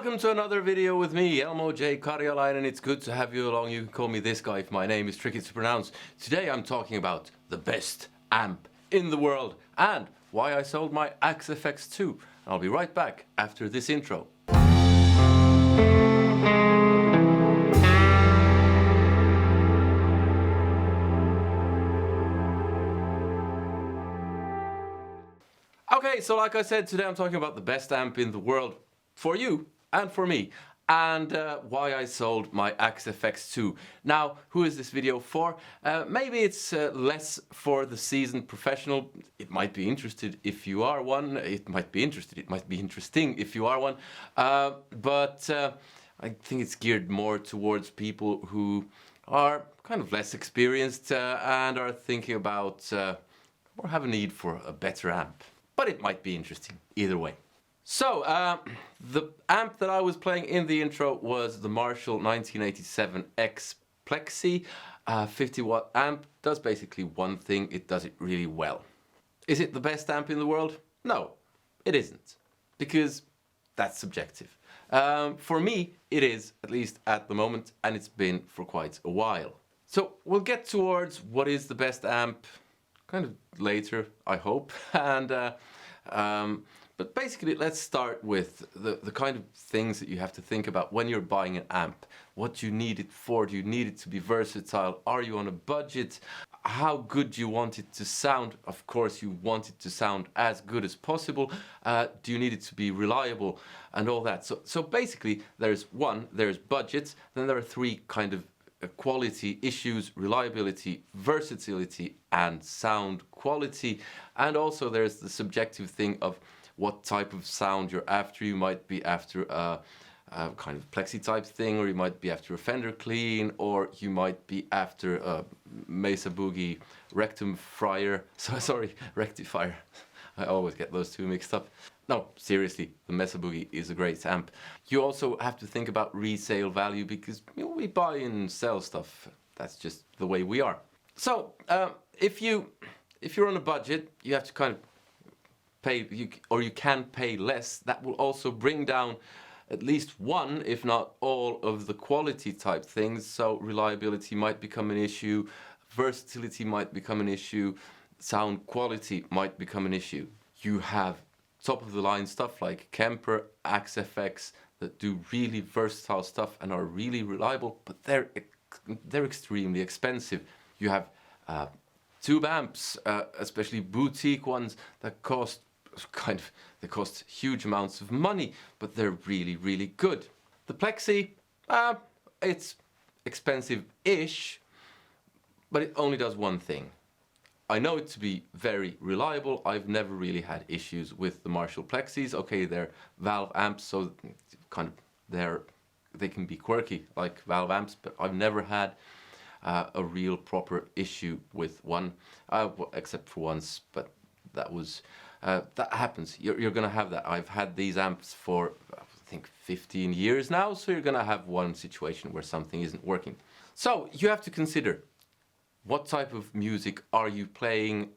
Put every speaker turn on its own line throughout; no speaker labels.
Welcome to another video with me, Elmo J. Karjalainen. It's good to have you along. You can call me this guy if my name is tricky to pronounce. Today I'm talking about the best amp in the world and why I sold my Axe FX2. I'll be right back after this intro. Okay, so like I said, today I'm talking about the best amp in the world for you and for me, and why I sold my Axe FX2. Now, who is this video for? Maybe it's less for the seasoned professional. It might be interested if you are one. It might be interesting if you are one. But I think it's geared more towards people who are kind of less experienced and are thinking about or have a need for a better amp. But it might be interesting either way. So, the amp that I was playing in the intro was the Marshall 1987 X Plexi. 50-watt amp does basically one thing, it does it really well. Is it the best amp in the world? No, it isn't, because that's subjective. For me, it is, at least at the moment, and it's been for quite a while. So, we'll get towards what is the best amp kind of later, I hope, and but basically, let's start with the kind of things that you have to think about when you're buying an amp. What do you need it for? Do you need it to be versatile? Are you on a budget? How good do you want it to sound? Of course, you want it to sound as good as possible. Do you need it to be reliable? And all that. So basically, there's budget. Then there are three kind of quality issues: reliability, versatility, and sound quality. And also there's the subjective thing of what type of sound you're after. You might be after a kind of plexi type thing, or you might be after a Fender clean, or you might be after a Mesa Boogie rectifier. I always get those two mixed up. No, seriously, the Mesa Boogie is a great amp. You also have to think about resale value, because we buy and sell stuff. That's just the way we are. So if you're on a budget, you have to kind of pay, or you can pay less. That will also bring down at least one, if not all, of the quality type things. So reliability might become an issue, versatility might become an issue, sound quality might become an issue. You have top of the line stuff like Kemper, Axe FX that do really versatile stuff and are really reliable, but they're extremely expensive. You have tube amps, especially boutique ones, that cost huge amounts of money, but they're really, really good. The Plexi, it's expensive-ish, but it only does one thing. I know it to be very reliable. I've never really had issues with the Marshall Plexis. Okay, they're valve amps, so kind of they can be quirky like valve amps, but I've never had a real proper issue with one, except for once, but that was that happens. You're gonna have that. I've had these amps for I think 15 years now, so you're gonna have one situation where something isn't working. So you have to consider, what type of music are you playing?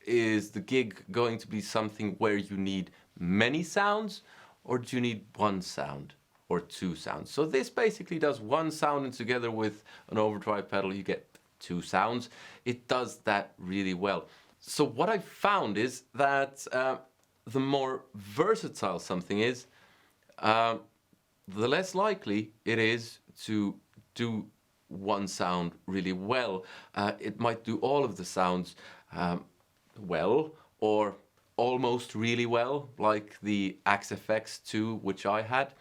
Is the gig going to be something where you need many sounds, or do you need one sound or two sounds? So this basically does one sound, and together with an overdrive pedal you get two sounds. It does that really well. So what I've found is that the more versatile something is, the less likely it is to do one sound really well. It might do all of the sounds well, or almost really well, like the Axe FX2, which I had.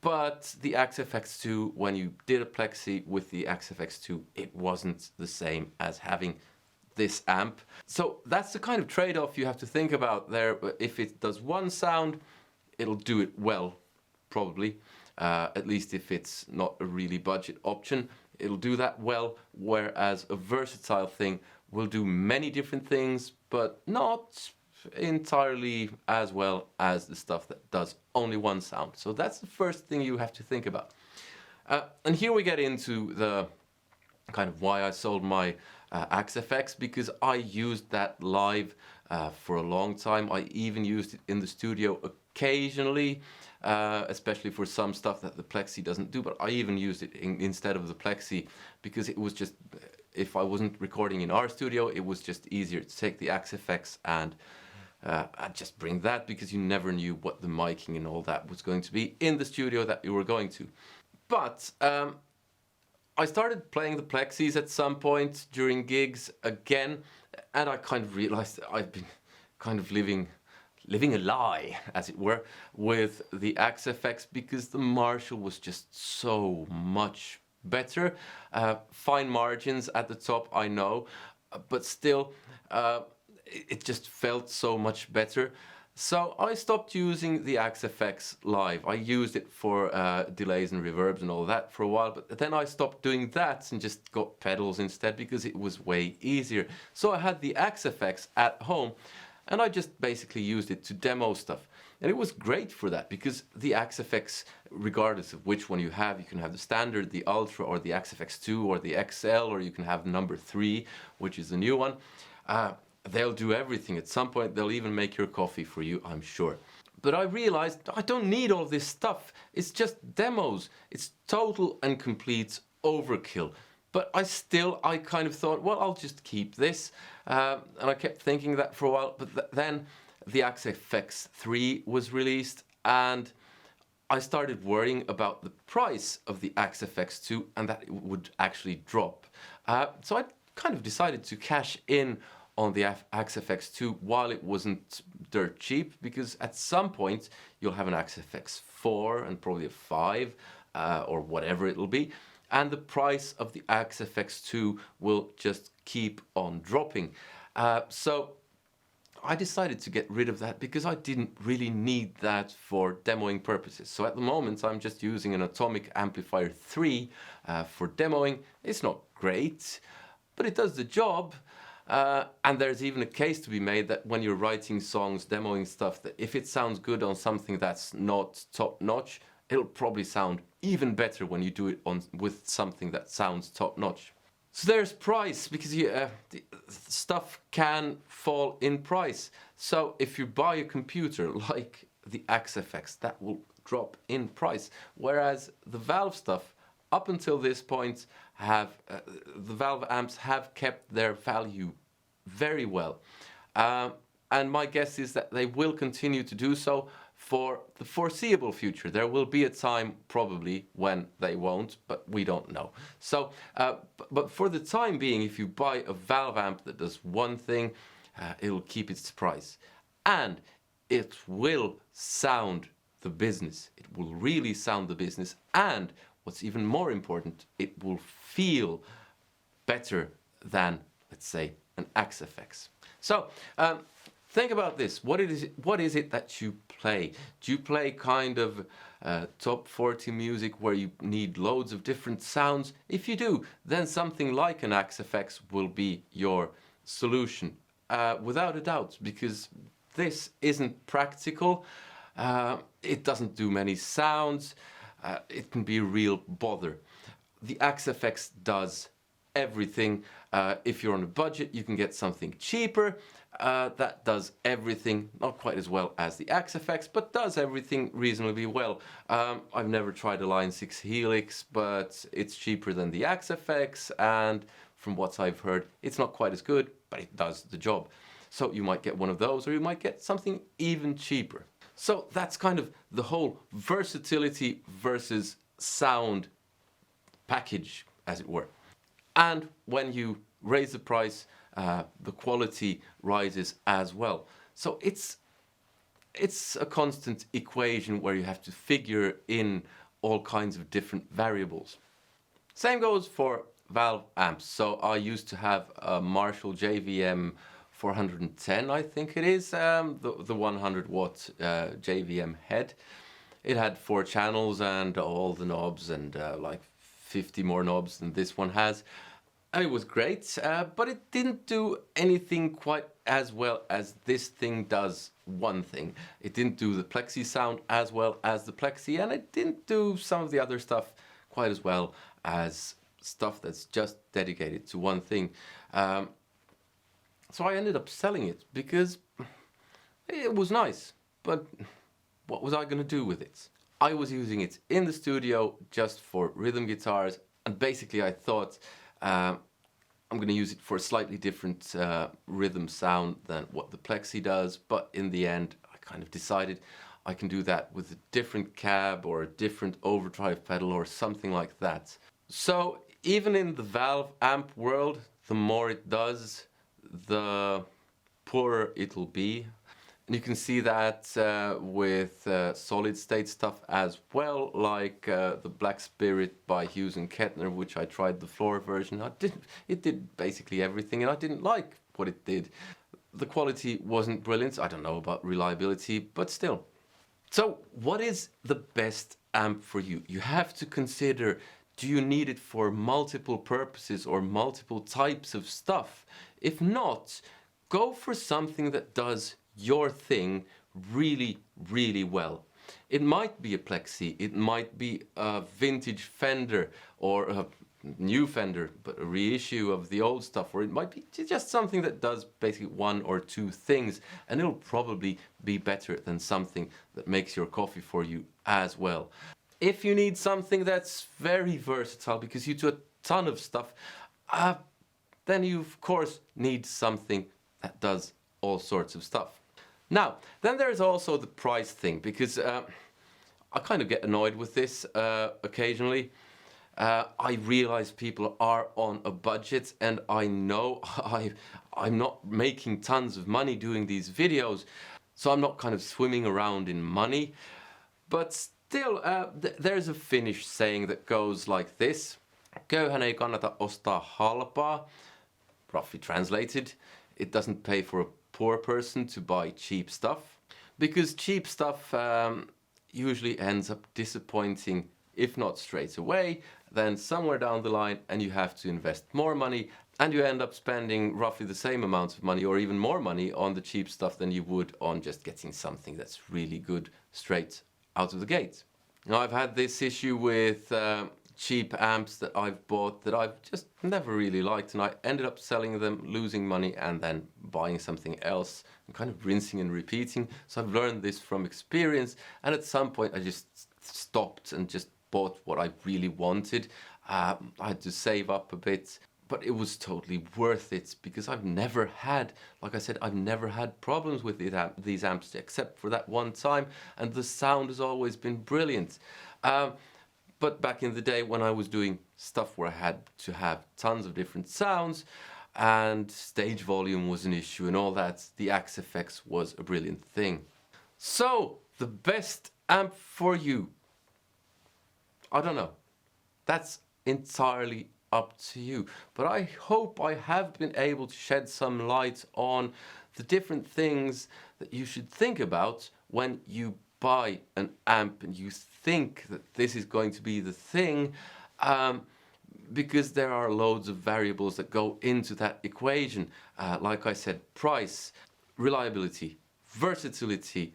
But the Axe FX2, when you did a Plexi with the Axe FX2, it wasn't the same as having this amp. So that's the kind of trade-off you have to think about there. If it does one sound, it'll do it well, probably, at least if it's not a really budget option. It'll do that well, whereas a versatile thing will do many different things, but not entirely as well as the stuff that does only one sound. So that's the first thing you have to think about. And here we get into the kind of why I sold my Axe-FX, because I used that live for a long time. I even used it in the studio occasionally, especially for some stuff that the Plexi doesn't do, but I even used it instead of the Plexi because it was just, if I wasn't recording in our studio, it was just easier to take the Axe-FX and I'd just bring that, because you never knew what the miking and all that was going to be in the studio that you were going to. But I started playing the Plexis at some point during gigs again, and I kind of realized that I've been kind of living a lie, as it were, with the Axe-FX, because the Marshall was just so much better. Fine margins at the top, I know, but still, it just felt so much better. So I stopped using the Axe-FX live. I used it for delays and reverbs and all that for a while, but then I stopped doing that and just got pedals instead because it was way easier. So I had the Axe-FX at home and I just basically used it to demo stuff. And it was great for that, because the Axe-FX, regardless of which one you can have the standard, the Ultra, or the Axe-FX 2, or the XL, or you can have number 3, which is the new one. They'll do everything. At some point, they'll even make your coffee for you, I'm sure. But I realized I don't need all this stuff. It's just demos. It's total and complete overkill. But I kind of thought, well, I'll just keep this. And I kept thinking that for a while. But then the Axe-FX 3 was released, and I started worrying about the price of the Axe-FX 2 and that it would actually drop. So I kind of decided to cash in on the Axe-FX 2 while it wasn't dirt cheap, because at some point you'll have an Axe-FX 4 and probably a 5 or whatever it'll be, and the price of the Axe-FX 2 will just keep on dropping. So I decided to get rid of that because I didn't really need that for demoing purposes. So at the moment I'm just using an Atomic Amplifier 3 for demoing. It's not great, but it does the job. And there's even a case to be made that when you're writing songs, demoing stuff, that if it sounds good on something that's not top-notch, it'll probably sound even better when you do it with something that sounds top-notch. So there's price, because stuff can fall in price. So if you buy a computer like the Axe-FX, that will drop in price. Whereas the Valve stuff, up until this point, the Valve amps have kept their value very well. And my guess is that they will continue to do so for the foreseeable future. There will be a time probably when they won't, but we don't know. So, but for the time being, if you buy a Valve amp that does one thing, it'll keep its price. And it will sound the business. It will really sound the business. And what's even more important, it will feel better than, let's say, an Axe-FX. So, think about this. What is it that you play? Do you play kind of top 40 music where you need loads of different sounds? If you do, then something like an Axe-FX will be your solution, without a doubt, because this isn't practical. It doesn't do many sounds. It can be a real bother. The Axe-FX does everything. If you're on a budget, you can get something cheaper that does everything, not quite as well as the Axe-FX, but does everything reasonably well. I've never tried a Line 6 Helix, but it's cheaper than the Axe-FX, and from what I've heard, it's not quite as good, but it does the job. So you might get one of those, or you might get something even cheaper. So that's kind of the whole versatility versus sound package, as it were. And when you raise the price, the quality rises as well. So it's a constant equation where you have to figure in all kinds of different variables. Same goes for Valve amps. So I used to have a Marshall JVM 410, I think it is, the 100 watt JVM head. It had 4 channels and all the knobs and like 50 more knobs than this one has. It was great, but it didn't do anything quite as well as this thing does one thing. It didn't do the plexi sound as well as the plexi, and it didn't do some of the other stuff quite as well as stuff that's just dedicated to one thing. So I ended up selling it because it was nice, but what was I going to do with it? I was using it in the studio just for rhythm guitars, and basically I thought I'm going to use it for a slightly different rhythm sound than what the plexi does, but in the end I kind of decided I can do that with a different cab or a different overdrive pedal or something like that. So even in the valve amp world, the more it does, the poorer it'll be. And you can see that with solid state stuff as well, like the Black Spirit by Hughes and Kettner, which I tried the floor version. It did basically everything, and I didn't like what it did. The quality wasn't brilliant. I don't know about reliability, but still. So what is the best amp for you? You have to consider, do you need it for multiple purposes or multiple types of stuff? If not, go for something that does your thing really, really well. It might be a plexi, it might be a vintage Fender or a new Fender, but a reissue of the old stuff, or it might be just something that does basically 1 or 2 things, and it'll probably be better than something that makes your coffee for you as well. If you need something that's very versatile because you do a ton of stuff, then you of course need something that does all sorts of stuff. Now, then there's also the price thing, because I kind of get annoyed with this occasionally. I realize people are on a budget, and I know I'm not making tons of money doing these videos, so I'm not kind of swimming around in money. But still, there's a Finnish saying that goes like this: "Köyhän ei kannata ostaa halpaa." Roughly translated, it doesn't pay for a poor person to buy cheap stuff, because cheap stuff usually ends up disappointing, if not straight away, then somewhere down the line, and you have to invest more money, and you end up spending roughly the same amount of money or even more money on the cheap stuff than you would on just getting something that's really good straight out of the gate. Now, I've had this issue with cheap amps that I've bought that I've just never really liked, and I ended up selling them, losing money, and then buying something else and kind of rinsing and repeating. So I've learned this from experience, and at some point I just stopped and just bought what I really wanted. I had to save up a bit, but it was totally worth it because I've never had, like I said, I've never had problems with these amps except for that one time, and the sound has always been brilliant. But back in the day when I was doing stuff where I had to have tons of different sounds and stage volume was an issue and all that, the Axe FX was a brilliant thing. So, the best amp for you? I don't know. That's entirely up to you. But I hope I have been able to shed some light on the different things that you should think about when you buy an amp and you think that this is going to be the thing, because there are loads of variables that go into that equation. Like I said, price, reliability, versatility,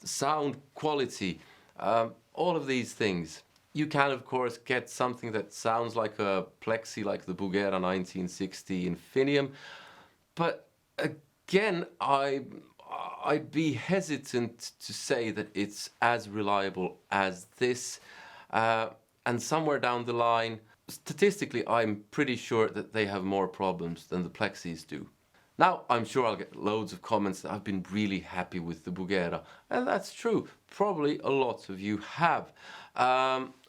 sound quality, all of these things. You can of course get something that sounds like a plexi, like the Bugera 1960 Infinium, but again, I'd be hesitant to say that it's as reliable as this, and somewhere down the line, statistically, I'm pretty sure that they have more problems than the plexis do. Now, I'm sure I'll get loads of comments that I've been really happy with the Bugera, and that's true. Probably a lot of you have.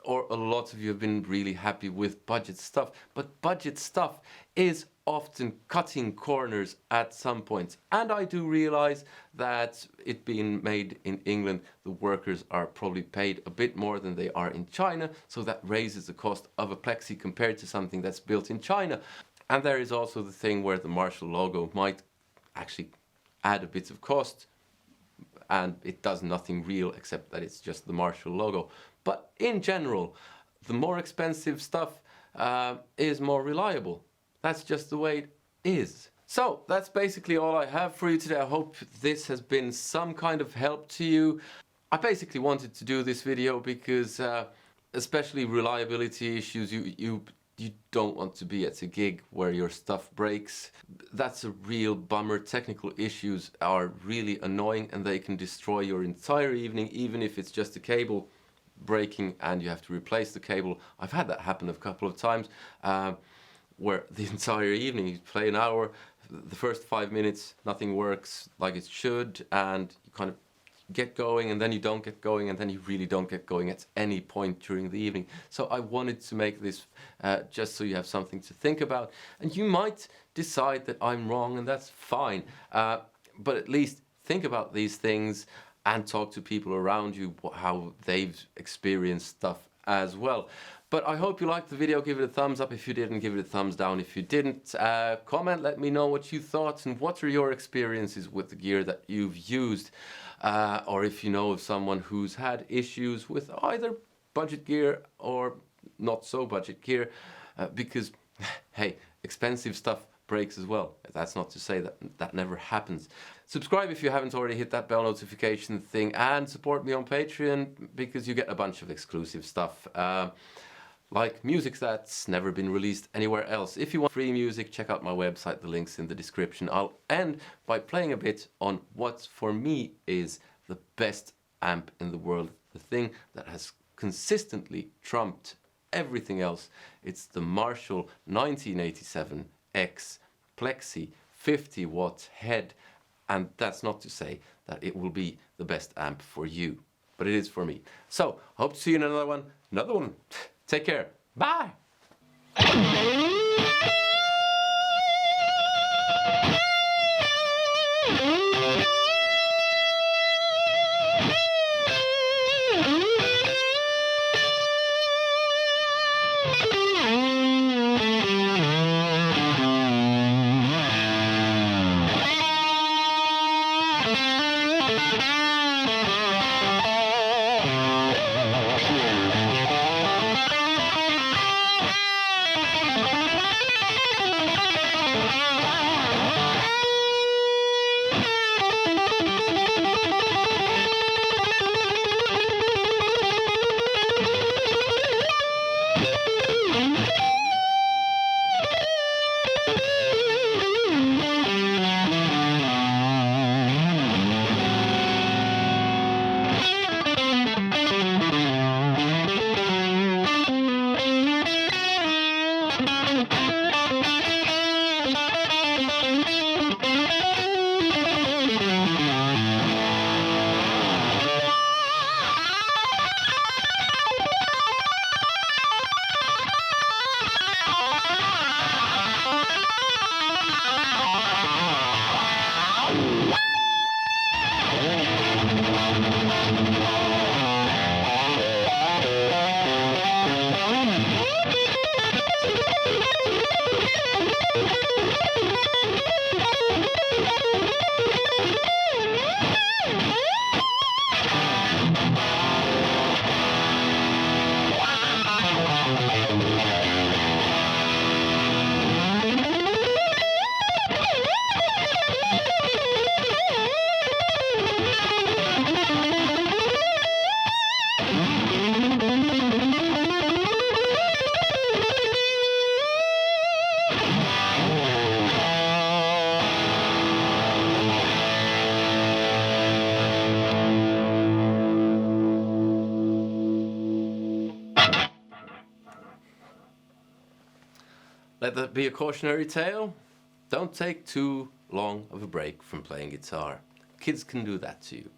Or a lot of you have been really happy with budget stuff, but budget stuff is often cutting corners at some point. And I do realize that it being made in England, the workers are probably paid a bit more than they are in China, so that raises the cost of a plexi compared to something that's built in China. And there is also the thing where the Marshall logo might actually add a bit of cost, and it does nothing real except that it's just the Marshall logo. But in general, the more expensive stuff is more reliable. That's just the way it is. So that's basically all I have for you today. I hope this has been some kind of help to you. I basically wanted to do this video because especially reliability issues, you don't want to be at a gig where your stuff breaks. That's a real bummer. Technical issues are really annoying and they can destroy your entire evening, even if it's just a cable breaking and you have to replace the cable. I've had that happen a couple of times where the entire evening you play an hour, the first 5 minutes nothing works like it should, and you kind of get going and then you don't get going and then you really don't get going at any point during the evening. So I wanted to make this just so you have something to think about, and you might decide that I'm wrong and that's fine, but at least think about these things and talk to people around you how they've experienced stuff as well. But I hope you liked the video. Give it a thumbs up if you didn't, give it a thumbs down if you didn't. Comment, let me know what you thought and what are your experiences with the gear that you've used. Or if you know of someone who's had issues with either budget gear or not so budget gear, because hey, expensive stuff breaks as well. That's not to say that that never happens. Subscribe if you haven't already, hit that bell notification thing, and support me on Patreon because you get a bunch of exclusive stuff. Like music that's never been released anywhere else. If you want free music, check out my website, the link's in the description. I'll end by playing a bit on what for me is the best amp in the world, the thing that has consistently trumped everything else. It's the Marshall 1987 X Plexi 50 watt head, and that's not to say that it will be the best amp for you, but it is for me. So, hope to see you in another one. Take care. Bye. Let that be a cautionary tale. Don't take too long of a break from playing guitar. Kids can do that to you.